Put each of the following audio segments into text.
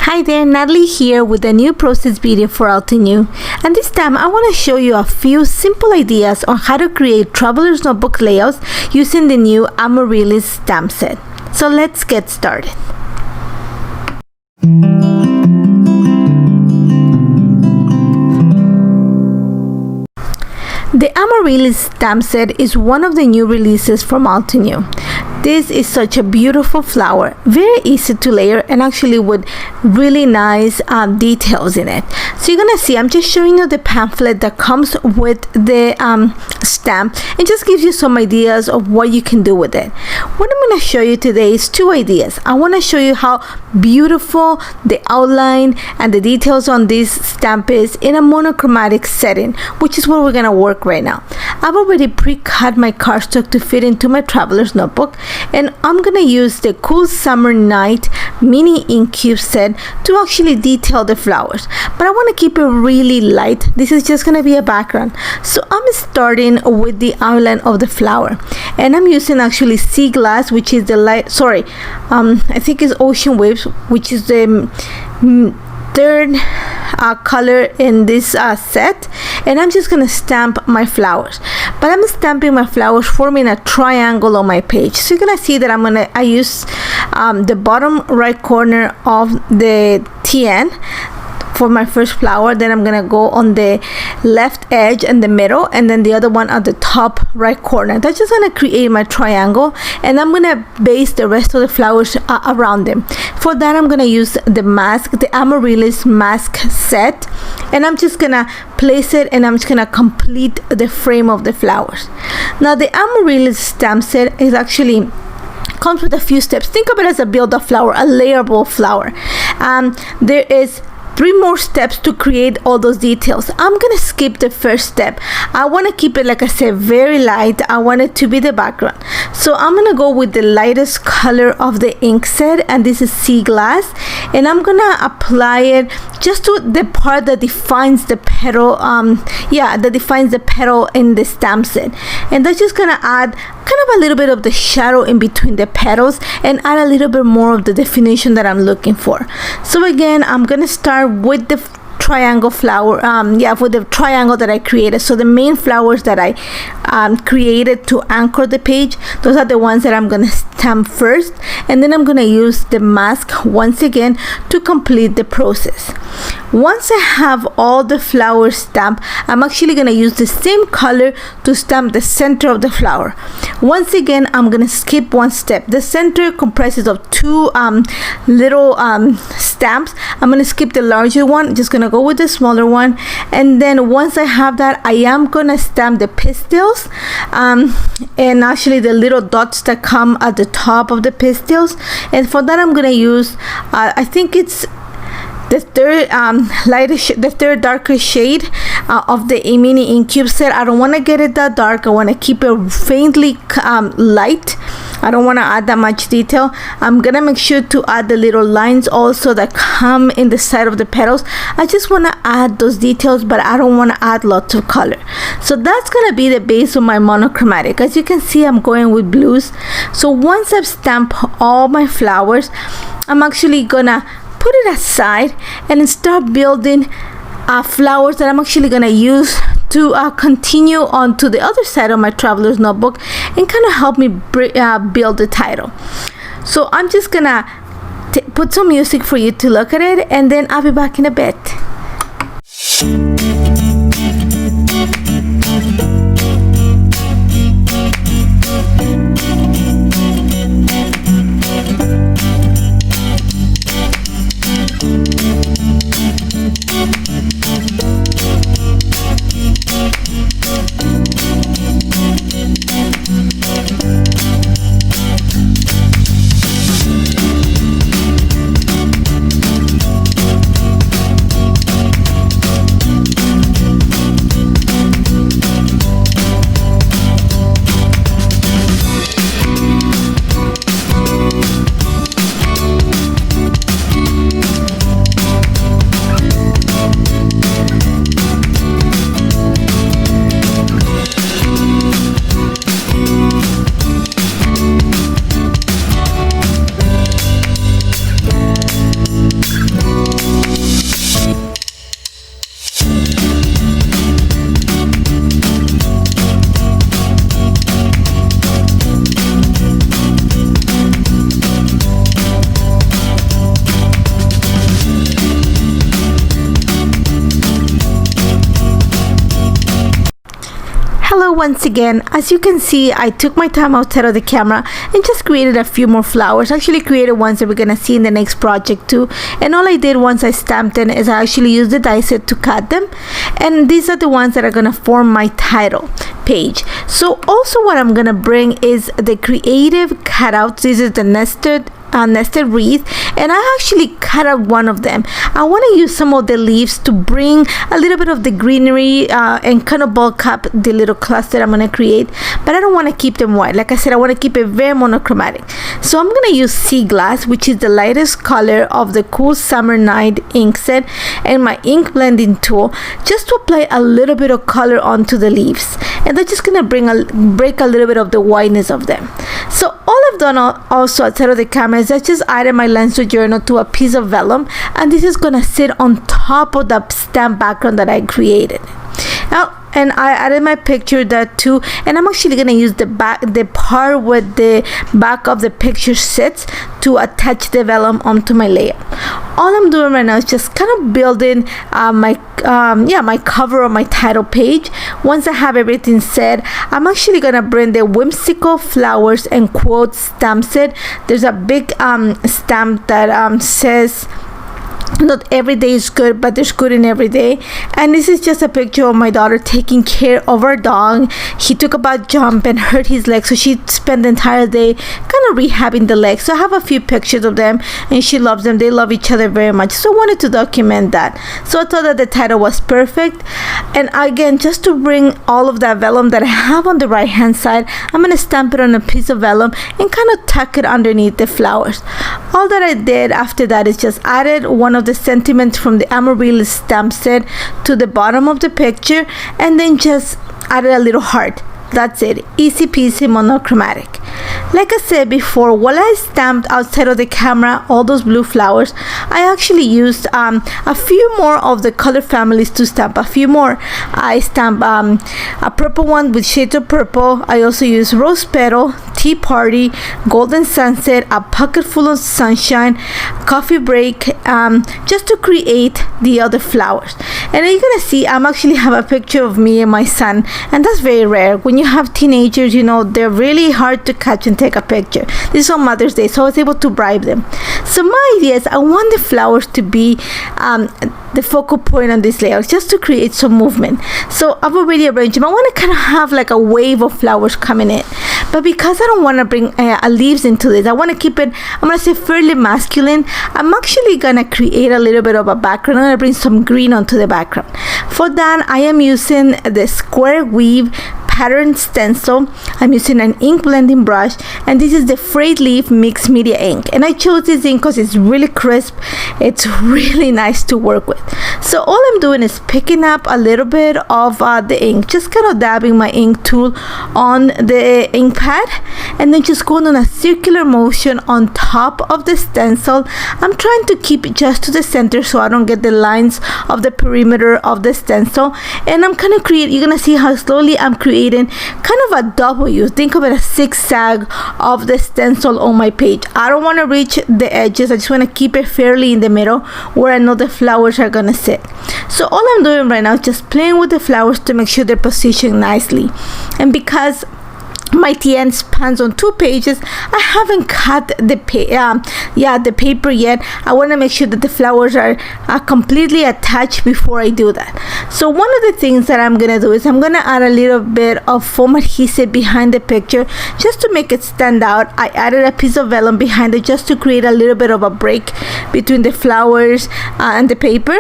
Hi there, Natalie here with a new process video for Altenew, and this time I want to show you a few simple ideas on how to create traveler's notebook layouts using the new Amaryllis stamp set. So let's get started. The Amaryllis stamp set is one of the new releases from Altenew. This is such a beautiful flower, very easy to layer and actually with really nice details in it. So you're gonna see, I'm just showing you the pamphlet that comes with the stamp and just gives you some ideas of what you can do with it. What I'm gonna show you today is two ideas. I wanna show you how beautiful the outline and the details on this stamp is in a monochromatic setting, which is what we're gonna work right now. I've already pre-cut my cardstock to fit into my traveler's notebook, and I'm gonna use the Cool Summer Night mini ink cube set to actually detail the flowers, but I want to keep it really light. This is just gonna be a background, so I'm starting with the outline of the flower, and I'm using actually sea glass, which is the light, I think it's ocean waves, which is the third color in this set, and I'm just gonna stamp my flowers, but I'm stamping my flowers forming a triangle on my page. So you're gonna see that I use the bottom right corner of the TN for my first flower, then I'm gonna go on the left edge and the middle, and then the other one at the top right corner. That's just gonna create my triangle, and I'm gonna base the rest of the flowers around them. For that, I'm gonna use the mask, the Amaryllis mask set, and I'm just gonna place it, and I'm just gonna complete the frame of the flowers. Now the Amaryllis stamp set is actually comes with a few steps. Think of it as a build-up flower, a layerable flower. There is 3 more steps to create all those details. I'm gonna skip the first step. I want to keep it, like I said, very light. I want it to be the background, so I'm gonna go with the lightest color of the ink set, and this is sea glass, and I'm gonna apply it just to the part that defines the petal, that defines the petal in the stamp set, and that's just gonna add kind of a little bit of the shadow in between the petals and add a little bit more of the definition that I'm looking for. So again, I'm gonna start with the triangle flower, with the triangle that I created. So the main flowers that I created to anchor the page, those are the ones that I'm gonna stamp first, and then I'm gonna use the mask once again to complete the process. Once I have all the flowers stamped, I'm actually gonna use the same color to stamp the center of the flower. Once again, I'm gonna skip one step. The center comprises of 2 little stamps. I'm gonna skip the larger one, just gonna go with the smaller one, and then once I have that, I am gonna stamp the pistils and actually the little dots that come at the top of the pistils, and for that I'm gonna use I think it's the third the third darker shade of the mini ink cube set. I don't want to get it that dark. I want to keep it faintly light. I don't want to add that much detail. I'm gonna make sure to add the little lines also that come in the side of the petals. I just want to add those details, but I don't want to add lots of color. So that's gonna be the base of my monochromatic. As you can see, I'm going with blues. So once I've stamped all my flowers, I'm actually gonna put it aside and start building flowers that I'm actually gonna use to continue on to the other side of my traveler's notebook and kind of help me build the title. So I'm just gonna put some music for you to look at it, and then I'll be back in a bit. once again, as you can see, I took my time outside of the camera and just created a few more flowers. I actually created ones that we're gonna see in the next project too. And all I did once I stamped them is I actually used the die set to cut them. And these are the ones that are gonna form my title page. So also what I'm gonna bring is the creative cutouts. This is the nested wreath, and I actually cut out one of them. I want to use some of the leaves to bring a little bit of the greenery and kind of bulk up the little cluster I'm going to create, but I don't want to keep them white. Like I said, I want to keep it very monochromatic. So I'm going to use sea glass, which is the lightest color of the Cool Summer Night ink set, and my ink blending tool, just to apply a little bit of color onto the leaves, and that's just going to break a little bit of the whiteness of them. So all I've done also outside of the camera is I just added my Lenso journal to a piece of vellum, and this is gonna sit on top of the stamp background that I created. Now, and I added my picture there too, and I'm actually gonna use the part where the back of the picture sits to attach the vellum onto my layer. All I'm doing right now is just kind of building my cover of my title page. Once I have everything set, I'm actually gonna bring the Whimsical flowers and quotes stamp set. There's a big stamp that says, not every day is good, but there's good in every day. And this is just a picture of my daughter taking care of our dog. He took a bad jump and hurt his leg, so she spent the entire day kind of rehabbing the leg. So I have a few pictures of them, and she loves them. They love each other very much, so I wanted to document that. So I thought that the title was perfect. And again, just to bring all of that vellum that I have on the right hand side, I'm going to stamp it on a piece of vellum and kind of tuck it underneath the flowers. All that I did after that is just added one of the sentiments from the Amaryllis stamp set to the bottom of the picture, and then just added a little heart. That's it. Easy peasy monochromatic. Like I said before, while I stamped outside of the camera all those blue flowers, I actually used a few more of the color families to stamp a few more. I stamped a purple one with shades of purple. I also used Rose Petal, Tea Party, Golden Sunset, a Pocketful of Sunshine, Coffee Break, just to create the other flowers. And you're gonna see I'm actually have a picture of me and my son, and that's very rare. When you have teenagers, you know, they're really hard to catch and take a picture. This is on Mother's Day, so I was able to bribe them. So my idea is I want the flowers to be the focal point on this layout, just to create some movement. So I've already arranged them. I want to kind of have like a wave of flowers coming in, but because I don't want to bring leaves into this, I want to keep it, I'm going to say, fairly masculine. I'm actually going to create a little bit of a background. I'm going to bring some green onto the background. For that, I am using the Square Weave pattern stencil. I'm using an ink blending brush, and this is the Frayed Leaf Mixed Media ink, and I chose this ink because it's really crisp. It's really nice to work with. So all I'm doing is picking up a little bit of the ink, just kind of dabbing my ink tool on the ink pad, and then just going on a circular motion on top of the stencil. I'm trying to keep it just to the center so I don't get the lines of the perimeter of the stencil, and I'm kind of creating, you're gonna see how slowly I'm creating kind of a W. Think of it as zigzag of the stencil on my page. I don't want to reach the edges. I just want to keep it fairly in the middle where I know the flowers are gonna sit. So all I'm doing right now is just playing with the flowers to make sure they're positioned nicely. And because my TN spans on 2 pages, I haven't cut the paper yet. I want to make sure that the flowers are completely attached before I do that. So one of the things that I'm gonna do is I'm gonna add a little bit of foam adhesive behind the picture just to make it stand out. I added a piece of vellum behind it just to create a little bit of a break between the flowers and the paper.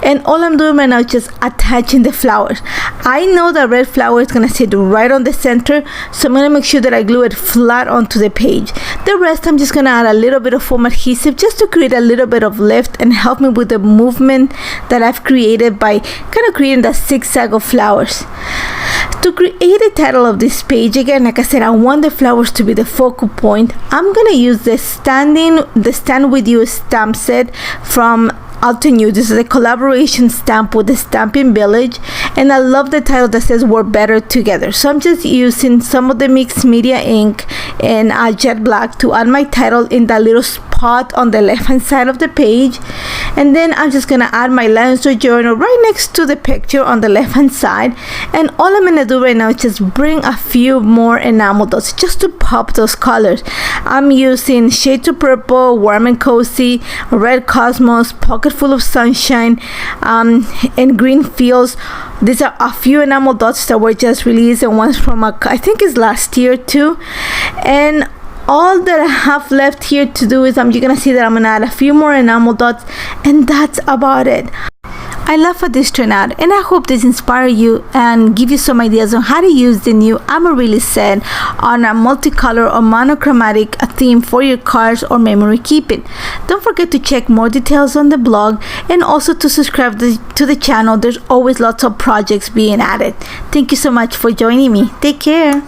And all I'm doing right now is just attaching the flowers. I know the red flower is going to sit right on the center, so I'm going to make sure that I glue it flat onto the page. The rest, I'm just going to add a little bit of foam adhesive just to create a little bit of lift and help me with the movement that I've created by kind of creating that zigzag of flowers. To create the title of this page, again, like I said, I want the flowers to be the focal point. I'm going to use the Stand With You stamp set from Altenew. This is a collaboration stamp with the Stamping Village, and I love the title that says "We're Better Together." So I'm just using some of the mixed media ink and jet black to add my title in that little pot on the left hand side of the page, and then I'm just gonna add my lines or journal right next to the picture on the left hand side. And all I'm gonna do right now is just bring a few more enamel dots just to pop those colors. I'm using Shades of Purple, Warm and Cozy, Red Cosmos, Pocketful of Sunshine, and Green Fields. These are a few enamel dots that were just released, and one's from I think it's last year too. And all that I have left here to do is you're gonna see that I'm gonna add a few more enamel dots, and that's about it. I love how this turned out, and I hope this inspire you and give you some ideas on how to use the new Amaryllis set on a multicolor or monochromatic theme for your cards or memory keeping. Don't forget to check more details on the blog, and also to subscribe to the channel. There's always lots of projects being added. Thank you so much for joining me. Take care.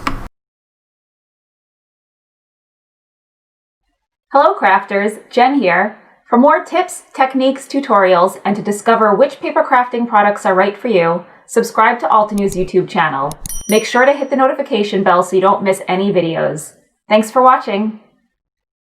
Hello crafters, Jen here. For more tips, techniques, tutorials, and to discover which paper crafting products are right for you, subscribe to Altenews YouTube channel. Make sure to hit the notification bell so you don't miss any videos. Thanks for watching.